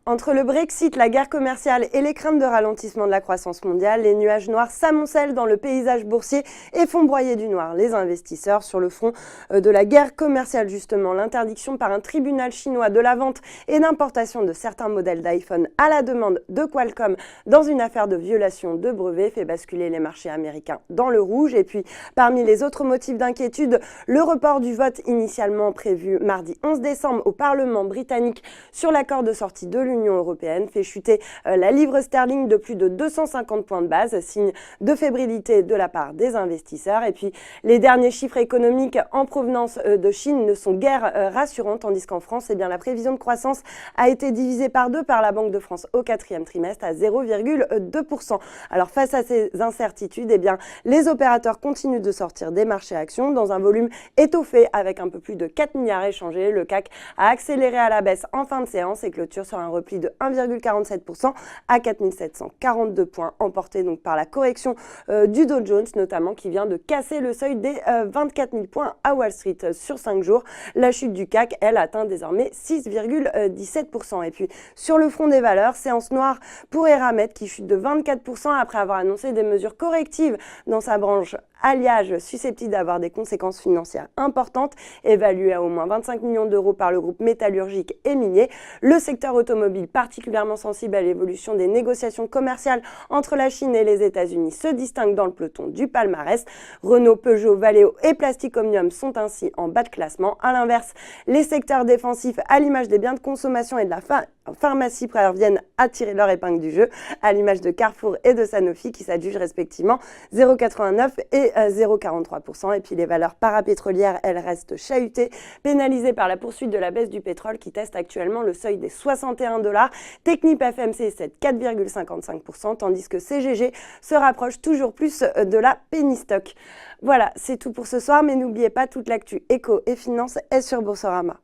Entre le Brexit, la guerre commerciale et les craintes de ralentissement de la croissance mondiale, les nuages noirs s'amoncellent dans le paysage boursier et font broyer du noir les investisseurs sur le front de la guerre commerciale. Justement, l'interdiction par un tribunal chinois de la vente et d'importation de certains modèles d'iPhone à la demande de Qualcomm dans une affaire de violation de brevets fait basculer les marchés américains dans le rouge. Et puis, parmi les autres motifs d'inquiétude, le report du vote initialement prévu mardi 11 décembre au Parlement britannique sur l'accord de sortie de l'Union européenne fait chuter la livre sterling de plus de 250 points de base, signe de fébrilité de la part des investisseurs. Et puis, les derniers chiffres économiques en provenance de Chine ne sont guère rassurants, tandis qu'en France, eh bien, la prévision de croissance a été divisée par 2 par la Banque de France au 4e trimestre à 0,2%. Alors, face à ces incertitudes, eh bien, les opérateurs continuent de sortir des marchés actions dans un volume étoffé avec un peu plus de 4 milliards échangés. Le CAC a accéléré à la baisse en fin de séance et clôture sur un repli de 1,47% à 4742 points, emporté donc par la correction du Dow Jones notamment, qui vient de casser le seuil des 24 000 points à Wall Street sur 5 jours. La chute du CAC, elle, atteint désormais 6,17%. Et puis sur le front des valeurs, séance noire pour Eramet qui chute de 24% après avoir annoncé des mesures correctives dans sa branche alliage susceptible d'avoir des conséquences financières importantes, évaluées à au moins 25 millions d'euros par le groupe métallurgique et minier. Le secteur automobile, particulièrement sensible à l'évolution des négociations commerciales entre la Chine et les États-Unis, se distingue dans le peloton du palmarès. Renault, Peugeot, Valeo et Plastic Omnium sont ainsi en bas de classement. À l'inverse, les secteurs défensifs, à l'image des biens de consommation et de la pharmacie, parviennent à tirer leur épingle du jeu, à l'image de Carrefour et de Sanofi qui s'adjugent respectivement 0,89 et 0,43%. Et puis les valeurs parapétrolières, elles restent chahutées, pénalisées par la poursuite de la baisse du pétrole qui teste actuellement le seuil des 61 $. Technip FMC cède 4,55%, tandis que CGG se rapproche toujours plus de la penny stock. Voilà, c'est tout pour ce soir, mais n'oubliez pas, toute l'actu éco et finance est sur Boursorama.